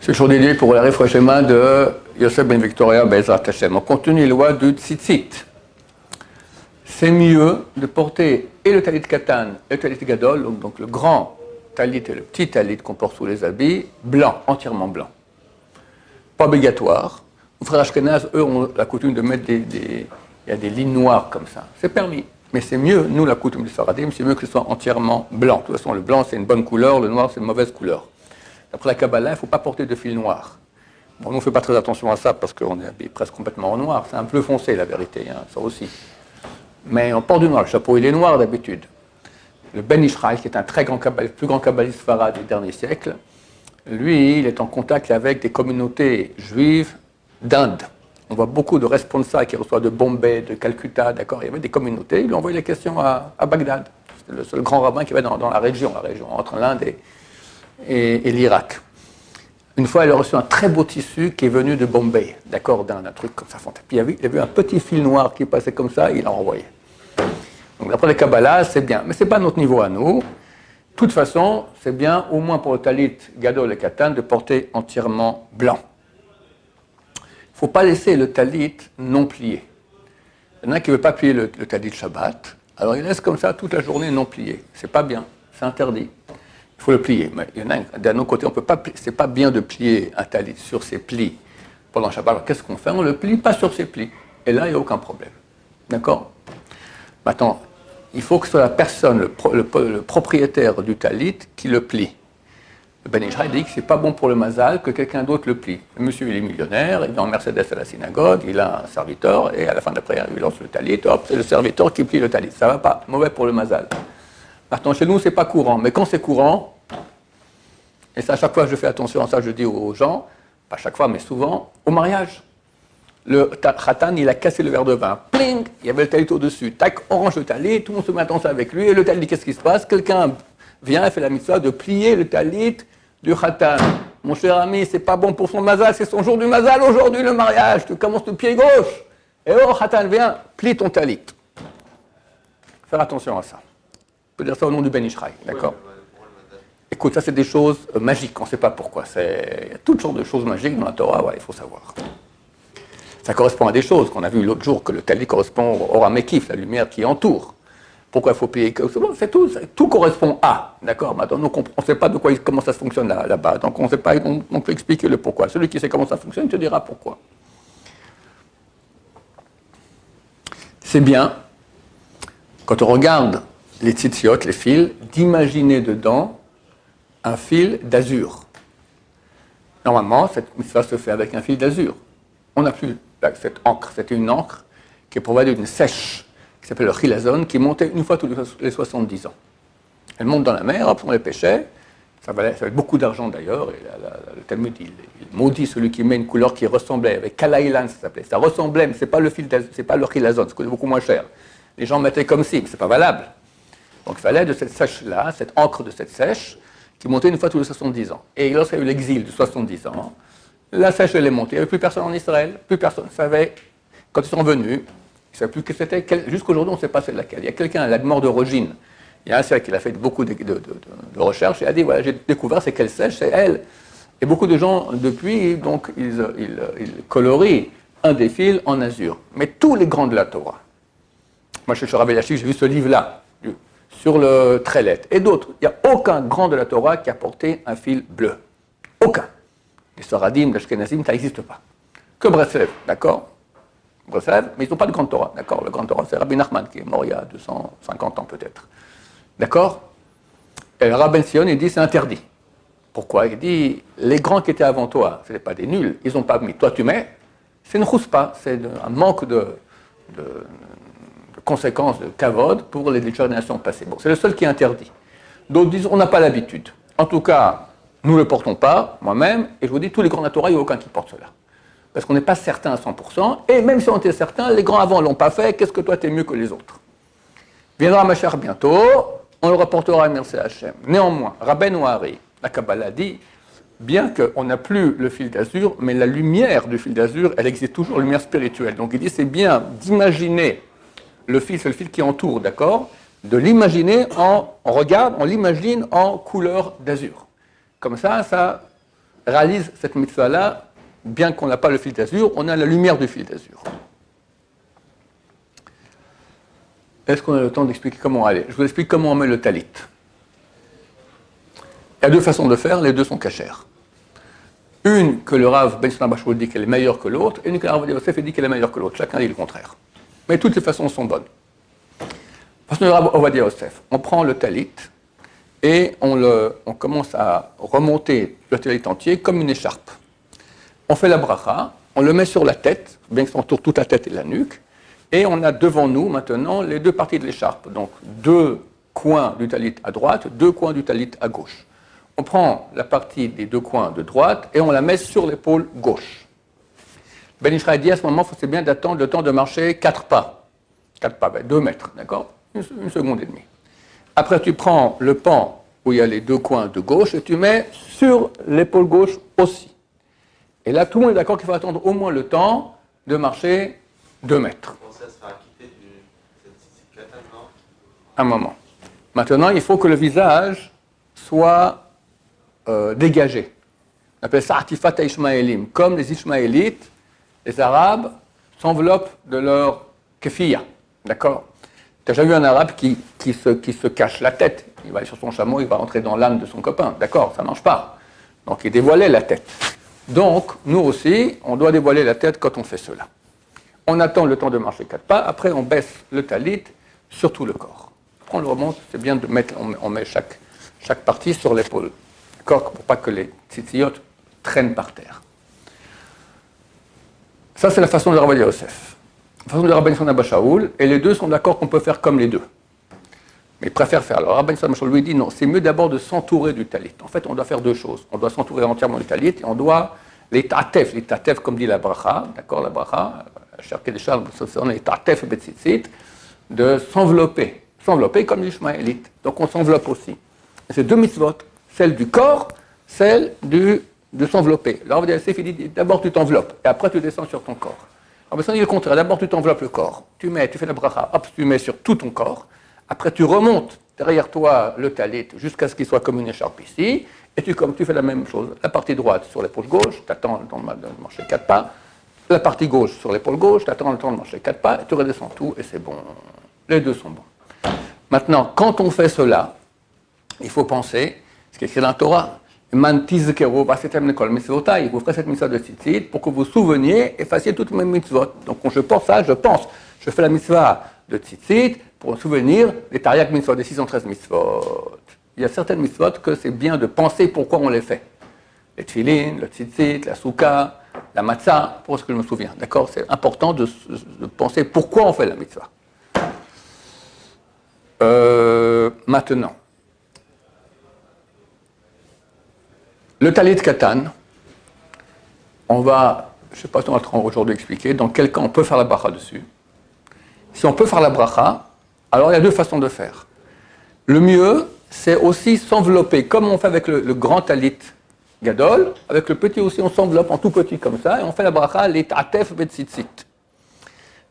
C'est toujours dédié pour la réfouachement de Yosef Ben Victoria Bezrat Hashem. On continue les lois du tzitzit. C'est mieux de porter et le talit katan et le talit gadol, donc le grand talit et le petit talit qu'on porte sous les habits, blanc, entièrement blanc. Pas obligatoire. Les frères Ashkenaz, eux, ont la coutume de mettre il y a des lignes noires comme ça. C'est permis. Mais c'est mieux, nous, la coutume du Sfaradim, c'est mieux que ce soit entièrement blanc. De toute façon, le blanc, c'est une bonne couleur, le noir, c'est une mauvaise couleur. D'après la Kabbalah, il ne faut pas porter de fil noir. Bon, nous, on ne fait pas très attention à ça parce qu'on est habillé presque complètement en noir. C'est un peu foncé, la vérité, hein, ça aussi. Mais on porte du noir. Le chapeau, il est noir d'habitude. Le Ben Ishraï, qui est un très grand kabbaliste, plus grand kabbaliste farad des derniers siècles, lui, il est en contact avec des communautés juives d'Inde. On voit beaucoup de responsables qui reçoivent de Bombay, de Calcutta, d'accord. Il y avait des communautés, il lui a envoyé les questions à Bagdad. C'était le seul grand rabbin qui avait dans la région entre l'Inde et l'Irak. Une fois, il a reçu un très beau tissu qui est venu de Bombay, d'accord, d'un truc comme ça. Puis il a vu un petit fil noir qui passait comme ça, il l'a envoyé. Donc d'après les Kabbalah, c'est bien, mais ce n'est pas notre niveau à nous. De toute façon, c'est bien, au moins pour le talit gadol et katan, de porter entièrement blanc. Il ne faut pas laisser le talit non plié. Il y en a qui ne veulent pas plier le talit Shabbat, alors il laisse comme ça toute la journée non plié. C'est pas bien, c'est interdit. Il faut le plier. Mais il y en a d'un autre côté, on peut pas. C'est pas bien de plier un talit sur ses plis pendant Shabbat. Alors qu'est-ce qu'on fait? On le plie pas sur ses plis. Et là, il n'y a aucun problème. D'accord? Maintenant, il faut que ce soit la personne, le propriétaire du talit, qui le plie. Le Ben Ishraï dit que c'est pas bon pour le mazal que quelqu'un d'autre le plie. Le monsieur, il est millionnaire, il est en Mercedes à la synagogue, il a un serviteur, et à la fin de la prière, il lance le talit, hop, c'est le serviteur qui plie le talit. Ça va pas, mauvais pour le mazal. Maintenant, chez nous, c'est pas courant, mais quand c'est courant, et ça, à chaque fois, je fais attention à ça, je dis aux gens, pas chaque fois, mais souvent, au mariage. Le khatan, il a cassé le verre de vin. Pling, il y avait le talit au-dessus. Tac, on range le talit, tout le monde se met à danser avec lui, et le talit, qu'est-ce qui se passe? Quelqu'un vient et fait la mitzvah de plier le talit du khatan. Mon cher ami, c'est pas bon pour son mazal, c'est son jour du mazal aujourd'hui, le mariage. Tu commences du pied gauche. Et oh, khatan, viens, plie ton talit. Faire attention à ça. On peut dire ça au nom du Ben Ishraï, d'accord? Écoute, ça c'est des choses magiques, on ne sait pas pourquoi. Il y a toutes sortes de choses magiques dans la Torah, ouais, il faut savoir. Ça correspond à des choses qu'on a vu l'autre jour, que le talit correspond au Ramekif, la lumière qui entoure. Pourquoi il faut plier? C'est tout correspond à, d'accord? Maintenant, on ne sait pas comment ça fonctionne là-bas, donc on ne sait pas, on peut expliquer le pourquoi. Celui qui sait comment ça fonctionne, il te dira pourquoi. C'est bien, quand on regarde les tzitziot, les fils, d'imaginer dedans un fil d'azur. Normalement, cette mitzvah se fait avec un fil d'azur. On n'a plus cette encre. C'était une encre qui est providée d'une sèche qui s'appelle le chilazon, qui montait une fois tous les 70 ans. Elle monte dans la mer, hop, on les pêchait. Ça valait beaucoup d'argent d'ailleurs. Et le Talmud, il maudit celui qui met une couleur qui ressemblait, avec kalaïlan, ça s'appelait. Ça ressemblait, mais ce n'est pas le fil d'azur, c'est pas le chilazon, ça coûte beaucoup moins cher. Les gens mettaient comme si, mais ce n'est pas valable. Donc il fallait de cette sèche-là, cette encre de cette sèche, qui montait une fois tous les 70 ans. Et lorsqu'il y a eu l'exil de 70 ans, la sèche, elle est montée. Il n'y avait plus personne en Israël, plus personne ne savait. Quand ils sont venus, ils ne savaient plus que c'était. Jusqu'aujourd'hui, on ne sait pas c'est laquelle. Il y a quelqu'un, la mort de Rogine, il y a un siècle qui a fait beaucoup de recherches, et a dit, voilà, j'ai découvert c'est quelle sèche, c'est elle. Et beaucoup de gens, depuis, donc, ils colorient un des fils en azur. Mais tous les grands de la Torah, moi je suis Rabbi Yashik, j'ai vu ce livre-là, sur le Trélet, et d'autres. Il n'y a aucun grand de la Torah qui a porté un fil bleu. Aucun. Les Sfaradim, les Ashkenazim, ça n'existe pas. Que Breslev, d'accord? Breslev, mais ils n'ont pas de grande Torah, d'accord? Le grand Torah, c'est Rabbi Nachman, qui est mort il y a 250 ans peut-être. D'accord? Et le Rabbi Sion, il dit c'est interdit. Pourquoi? Il dit, les grands qui étaient avant toi, ce n'est pas des nuls, ils n'ont pas mis. Toi, tu mets, c'est une chouspa, c'est un manque de conséquences de kavod pour les générations passées. Bon, c'est le seul qui est interdit. D'autres disent, on n'a pas l'habitude. En tout cas, nous ne le portons pas, moi-même, et je vous dis, tous les grands de la Torah, il n'y a aucun qui porte cela. Parce qu'on n'est pas certain à 100%, et même si on était certain, les grands avant ne l'ont pas fait, qu'est-ce que toi, tu es mieux que les autres? Viendra Mashiach bientôt, on le rapportera à merci Hachem. Néanmoins, Rabbeinu Hari, la Kabbalah dit, bien qu'on n'a plus le fil d'azur, mais la lumière du fil d'azur, elle existe toujours, la lumière spirituelle. Donc il dit, c'est bien d'imaginer le fil, c'est le fil qui entoure, d'accord? De l'imaginer on regarde, on l'imagine en couleur d'azur. Comme ça réalise cette mitzvah-là, bien qu'on n'a pas le fil d'azur, on a la lumière du fil d'azur. Est-ce qu'on a le temps d'expliquer comment aller? Je vous explique comment on met le talit. Il y a deux façons de faire, les deux sont cachères. Une que le Rav Ben Sina Bashoul dit qu'elle est meilleure que l'autre, et une que le Rav Yosef dit qu'elle est meilleure que l'autre. Chacun dit le contraire. Mais toutes les façons sont bonnes. Façon du Rav Ovadia Yosef, on prend le talit et on commence à remonter le talit entier comme une écharpe. On fait la bracha, on le met sur la tête, bien que ça entoure toute la tête et la nuque, et on a devant nous maintenant les deux parties de l'écharpe. Donc deux coins du talit à droite, deux coins du talit à gauche. On prend la partie des deux coins de droite et on la met sur l'épaule gauche. Ben Ishraï dit à ce moment, c'est bien d'attendre le temps de marcher 4 pas. 4 pas, 2 mètres, d'accord? Une seconde et demie. Après, tu prends le pan où il y a les deux coins de gauche et tu mets sur l'épaule gauche aussi. Et là, tout le monde est d'accord qu'il faut attendre au moins le temps de marcher 2 mètres. Ça sera acquitté de cette katane, non? Un moment. Maintenant, il faut que le visage soit dégagé. On appelle ça artifat ishmaélim. Comme les Ishmaélites, les Arabes s'enveloppent de leur kefiya. D'accord? Tu as déjà vu un Arabe qui se cache la tête. Il va aller sur son chameau, il va entrer dans l'âne de son copain. D'accord? Ça ne marche pas. Donc il dévoilait la tête. Donc, nous aussi, on doit dévoiler la tête quand on fait cela. On attend le temps de marcher 4 pas. Après, on baisse le talit sur tout le corps. Après, on le remonte. C'est bien de mettre, on met chaque partie sur l'épaule. D'accord, pour pas que les tzitziyot traînent par terre. Ça, c'est la façon de Rav Yosef. La façon de Rabbi Yisraël Abba Shaul, et les deux sont d'accord qu'on peut faire comme les deux. Mais ils préfèrent faire. Alors Rabbi Yisraël Abba Shaul lui dit non, c'est mieux d'abord de s'entourer du talit. En fait, on doit faire deux choses. On doit s'entourer entièrement du talit et on doit les tatef comme dit la bracha, d'accord, la bracha, les tatef betzitzit, de s'envelopper comme l'ishmaélite. Donc on s'enveloppe aussi. Et c'est deux mitzvot. Celle du corps, celle de s'envelopper. Alors, il dit d'abord tu t'enveloppes, et après tu descends sur ton corps. Alors, il dit le contraire, d'abord tu t'enveloppes le corps, tu fais la bracha, hop, tu mets sur tout ton corps, après tu remontes derrière toi le talit jusqu'à ce qu'il soit comme une écharpe ici, et tu fais la même chose. La partie droite sur l'épaule gauche, tu attends le temps de marcher 4 pas, la partie gauche sur l'épaule gauche, tu attends le temps de marcher 4 pas, et tu redescends tout, et c'est bon. Les deux sont bons. Maintenant, quand on fait cela, il faut penser. Ce qui est écrit dans la Torah, Man tizkeru v'asetem kol mitzvotai, vous ferez cette mitzvah de tzitzit pour que vous souveniez et fassiez toutes mes mitzvot. Donc quand je pense ça, je fais la mitzvah de tzitzit pour me souvenir des tariaq mitzvot, des 613 mitzvot. Il y a certaines mitzvot que c'est bien de penser pourquoi on les fait. Les tfilin, le tzitzit, la souka, la matzah, pour ce que je me souviens. D'accord? C'est important de penser pourquoi on fait la mitzvah. Maintenant. Le talit katan, je ne sais pas si on va aujourd'hui expliquer, dans quel cas on peut faire la bracha dessus. Si on peut faire la bracha, alors il y a deux façons de faire. Le mieux, c'est aussi s'envelopper, comme on fait avec le grand talit gadol, avec le petit aussi, on s'enveloppe en tout petit comme ça, et on fait la bracha, les tatef betzitzit.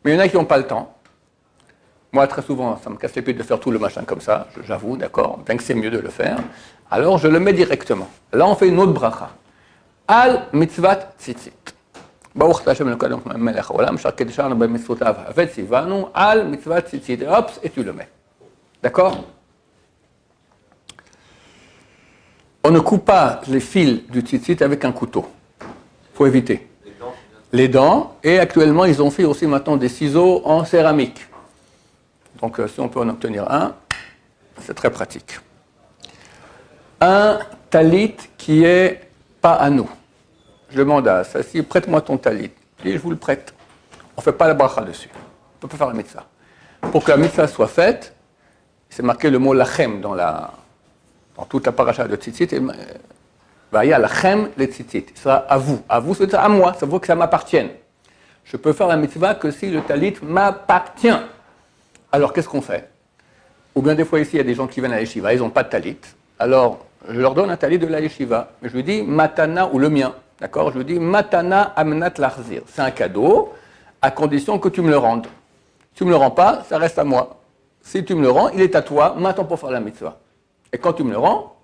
Mais il y en a qui n'ont pas le temps. Moi, très souvent, ça me casse les pieds de faire tout le machin comme ça, j'avoue, d'accord, bien que c'est mieux de le faire. Alors, je le mets directement. Là, on fait une autre bracha. Al mitzvat tzitzit. Baruch Hashem Elokeinu melech haolam, asher kedeshanu b'mitzvotav v'tzivanu, al mitzvat tzitzit. Hop, et tu le mets. D'accord? On ne coupe pas les fils du tzitzit avec un couteau. Il faut éviter. Les dents, et actuellement, ils ont fait aussi maintenant des ciseaux en céramique. Donc, si on peut en obtenir un, c'est très pratique. Un talit qui est pas à nous. Je demande à Sassi, prête-moi ton talit. Je vous le prête. On ne fait pas la bracha dessus. On ne peut pas faire la mitzvah. Pour que la mitzvah soit faite, c'est marqué le mot lachem dans toute la paracha de tzitzit. Vaya lachem le tzitzit. Ce sera à vous. À vous, c'est à moi. Ça veut que ça m'appartienne. Je peux faire la mitzvah que si le talit m'appartient. Alors, qu'est-ce qu'on fait? Ou bien des fois ici, il y a des gens qui viennent à la yeshiva, ils n'ont pas de talit. Alors, je leur donne un talit de la yeshiva. Mais je lui dis matana, ou le mien. D'accord? Je lui dis matana amnat larzir. C'est un cadeau, à condition que tu me le rendes. Si tu ne me le rends pas, ça reste à moi. Si tu me le rends, il est à toi, maintenant pour faire la mitzvah. Et quand tu me le rends,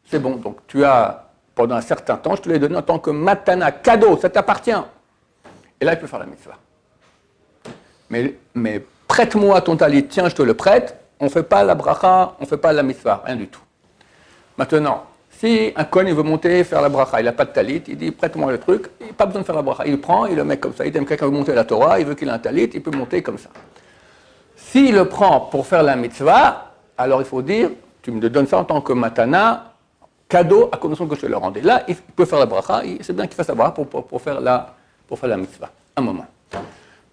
c'est bon. Donc, tu as pendant un certain temps, je te l'ai donné en tant que matana, cadeau, ça t'appartient. Et là, il peut faire la mitzvah. Mais prête-moi ton talit, tiens, je te le prête, on ne fait pas la bracha, on ne fait pas la mitzvah, rien du tout. Maintenant, si un kohen il veut monter faire la bracha, il n'a pas de talit, il dit prête-moi le truc, il n'a pas besoin de faire la bracha, il le prend, il le met comme ça. Il dit quelqu'un veut monter la Torah, il veut qu'il ait un talit, il peut monter comme ça. S'il le prend pour faire la mitzvah, alors il faut dire, tu me donnes ça en tant que matana, cadeau à condition que je te le rende. Et là, il peut faire la bracha, c'est bien qu'il fasse la bracha pour faire la mitzvah. Un moment.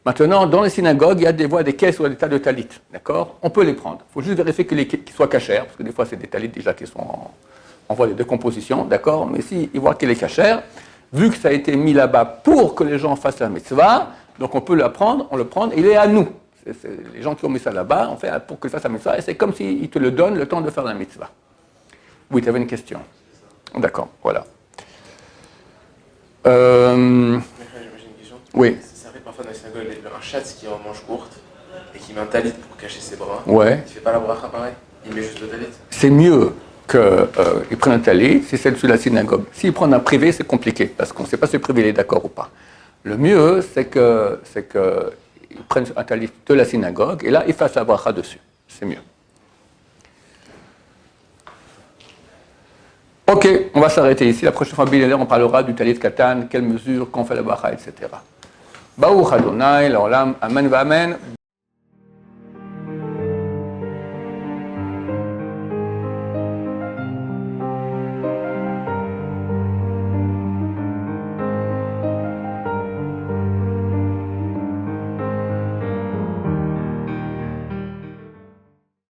Maintenant, dans les synagogues, il y a des caisses ou des tas de talits, d'accord? On peut les prendre. Il faut juste vérifier qu'ils soient cachers, parce que des fois, c'est des talits déjà qui sont en voie de décomposition, d'accord? Mais s'ils voient qu'il est cachère, vu que ça a été mis là-bas pour que les gens fassent la mitzvah, donc on peut le prendre, il est à nous. C'est les gens qui ont mis ça là-bas, on fait pour qu'ils fassent la mitzvah, et c'est comme s'ils te le donnent le temps de faire la mitzvah. Oui, tu avais une question. D'accord, voilà. J'ai une question. Oui. Ça arrive parfois dans les synagogues, un chatz qui est en manche courte et qui met un talit pour cacher ses bras. Ouais. Il ne fait pas la bracha pareil. Il met juste le talit. C'est mieux qu'ils prennent un talit si c'est celui de la synagogue. S'ils prennent un privé, c'est compliqué, parce qu'on ne sait pas si le privé est d'accord ou pas. Le mieux, c'est qu'ils prennent un talit de la synagogue, et là, ils fassent la bracha dessus. C'est mieux. Ok, on va s'arrêter ici. La prochaine fois, on parlera du talit katan, quelles mesures, qu'on fait la bracha, etc. Baruch Adonai, l'olam, amen va amen.